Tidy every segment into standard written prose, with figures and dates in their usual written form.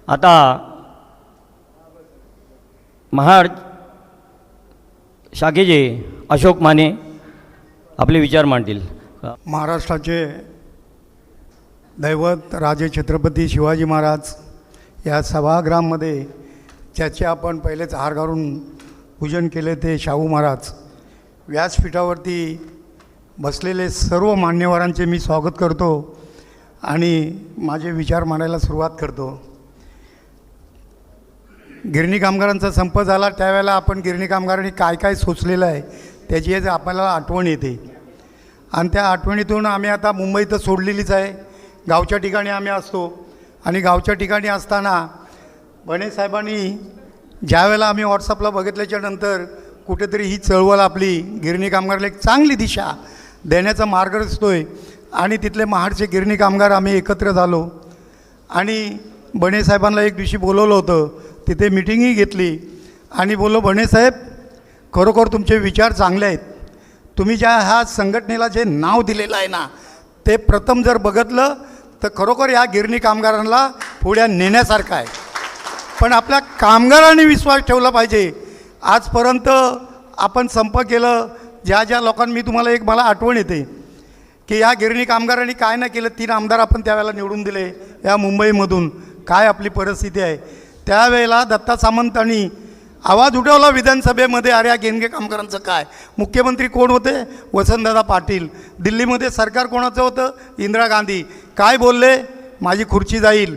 आता महाड शाखेचे अशोक माने आपले विचार मांडतील। महाराष्ट्राचे दैवत राजे छत्रपती शिवाजी महाराज या सभागृहामध्ये ज्याचे आपण पहिलेच हार घालून पूजन केले ते शाहू महाराज व्यासपीठावरती बसलेले सर्व मान्यवरांचे मी स्वागत करतो आणि माझे विचार मांडायला सुरुवात करतो। गिरणी कामगारांचा संप झाला त्यावेळेला आपण गिरणी कामगारांनी काय काय सोचलेलं आहे त्याची आपल्याला आठवण येते आणि त्या आठवणीतून आम्ही आता मुंबई तर सोडलेलीच आहे, गावच्या ठिकाणी आम्ही असतो आणि गावच्या ठिकाणी असताना बने साहेबांनी ज्यावेळेला आम्ही व्हॉट्सअपला बघितल्याच्यानंतर कुठेतरी ही चळवळ आपली गिरणी कामगाराला एक चांगली दिशा देण्याचा मार्ग दिसतोय आणि तिथले महाडचे गिरणी कामगार आम्ही एकत्र झालो आणि बने साहेबांना एक दिवशी बोलवलं होतं, तिथे मिटिंगही घेतली आणि बोललो बने साहेब खरोखर तुमचे विचार चांगले आहेत, तुम्ही ज्या ह्या संघटनेला जे नाव दिलेलं आहे ना ते प्रथम जर बघितलं तर खरोखर या गिरणी कामगारांना पुढे नेण्यासारखं आहे, पण आपल्या कामगारांनी विश्वास ठेवला पाहिजे। आजपर्यंत आपण संप केलं ज्या ज्या लोकांनी, मी तुम्हाला एक मला आठवण येते की या गिरणी कामगारांनी काय नाही केलं, 3 आमदार आपण त्यावेळेला निवडून दिले या मुंबईमधून, काय आपली परिस्थिती आहे त्यावेळेला दत्ता सामंतांनी आवाज उठवला विधानसभेमध्ये, अरे या गिरणी कामगारांचं काय। मुख्यमंत्री कोण होते? वसंतदादा पाटील। दिल्लीमध्ये सरकार कोणाचं होतं? इंदिरा गांधी। काय बोलले? माझी खुर्ची जाईल,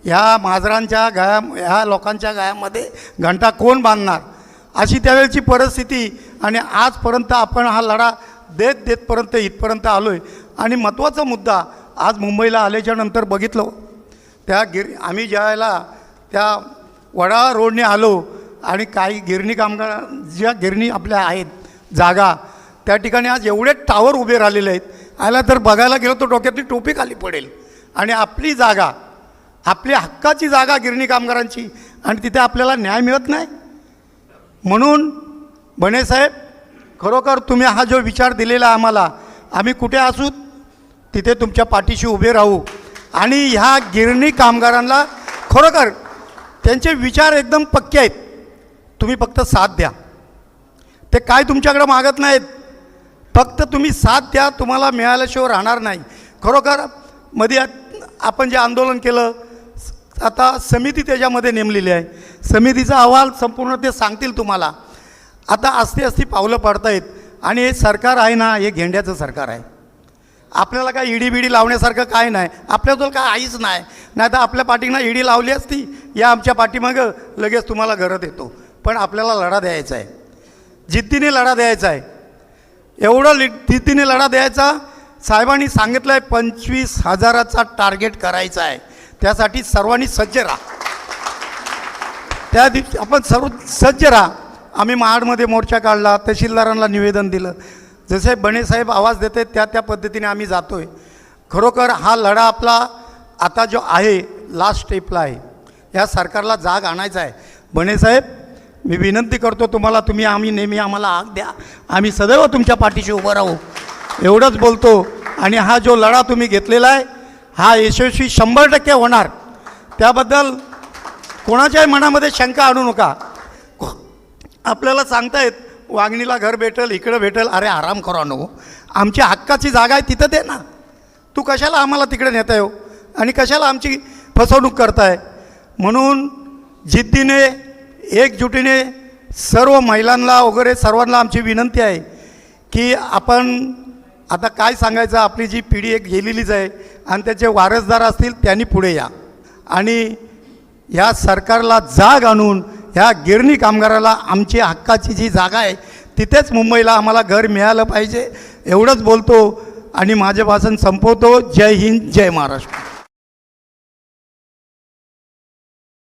ह्या माजरांच्या गाया ह्या लोकांच्या गायामध्ये घंटा कोण बांधणार, अशी त्यावेळची परिस्थिती आणि आजपर्यंत आपण हा लढा देतपर्यंत इथपर्यंत आलो आहे। आणि महत्त्वाचा मुद्दा आज मुंबईला आल्याच्यानंतर बघितलं त्या आम्ही ज्यावेळेला त्या वडाळा रोडने आलो आणि काही गिरणी कामगार ज्या गिरणी आपल्या आहेत जागा त्या ठिकाणी आज एवढे टावर उभे राहिलेले आहेत, आला तर बघायला गेलो तर डोक्यातली टोपी खाली पडेल आणि आपली जागा, आपली हक्काची जागा गिरणी कामगारांची आणि तिथे आपल्याला न्याय मिळत नाही। म्हणून बने साहेब खरोखर तुम्ही हा जो विचार दिलेला आम्हाला, आम्ही कुठे असू तिथे तुमच्या पाठीशी उभे राहू आणि ह्या गिरणी कामगारांना खरोखर त्यांचे विचार एकदम पक्के आहेत, तुम्ही फक्त साथ द्या। ते काय तुमच्याकडे मागत नाहीत, फक्त तुम्ही साथ द्या, तुम्हाला मिळाल्याशिवाय राहणार नाही। खरोखर मध्ये आपण जे आंदोलन केलं आता समिती त्याच्यामध्ये नेमलेली आहे, समितीचा अहवाल संपूर्ण ते सांगतील तुम्हाला। आता अस्ती पावलं पडतायत आणि हे सरकार आहे ना हे घेंड्याचं सरकार आहे, आपल्याला काय ईडी बिडी लावण्यासारखं काय नाही, आपल्याजवळ काय आईच नाही, नाही तर आपल्या पाठीनं ईडी लावली असती या आमच्या पाठीमागं लगेच तुम्हाला घरात येतो, पण आपल्याला लढा द्यायचा आहे, जिद्दीने लढा द्यायचा आहे, एवढं जिद्दीने लढा द्यायचा। साहेबांनी सांगितलं आहे 25,000चा टार्गेट करायचा आहे, त्यासाठी सर्वांनी सज्ज राहा, त्या दिवशी आपण सर्व सज्ज राहा। आम्ही महाडमध्ये मोर्चा काढला, तहसीलदारांना निवेदन दिलं, जसे बने साहेब आवाज देते त्या पद्धतीने आम्ही जातो आहे। खरोखर हा लढा आपला आता जो आहे लास्ट स्टेपला आहे, या सरकारला जाग आणायचा आहे। बने साहेब मी विनंती करतो तुम्हाला, तुम्ही आम्ही नेहमी आम्हाला आग द्या, आम्ही सदैव तुमच्या पाठीशी उभं राहू, एवढंच बोलतो। आणि हा जो लढा तुम्ही घेतलेला आहे हा यशस्वी 100% होणार, त्याबद्दल कोणाच्याही मनामध्ये शंका आणू नका। आपल्याला सांगतायत वागणीला घर भेटेल, इकडं भेटेल, अरे आराम करा नको, आमच्या हक्काची जागा आहे तिथं दे ना, तू कशाला आम्हाला तिकडे नेताय हो आणि कशाला आमची फसवणूक करताय। म्हणून जिद्दीने एकजुटीने सर्व महिलांना वगैरे सर्वांना आमची विनंती आहे की आपण आता काय सांगायचं, आपली जी पिढी एक गेलेलीच आहे आणि त्याचे वारसदार असतील त्यांनी पुढे या आणि ह्या सरकारला जाग आणून ह्या गिरणी कामगाराला आमची हक्काची जी जागा आहे तिथेच मुंबईला आम्हाला घर मिळालं पाहिजे, एवढंच बोलतो आणि माझे भाषण संपवतो। जय हिंद, जय महाराष्ट्र।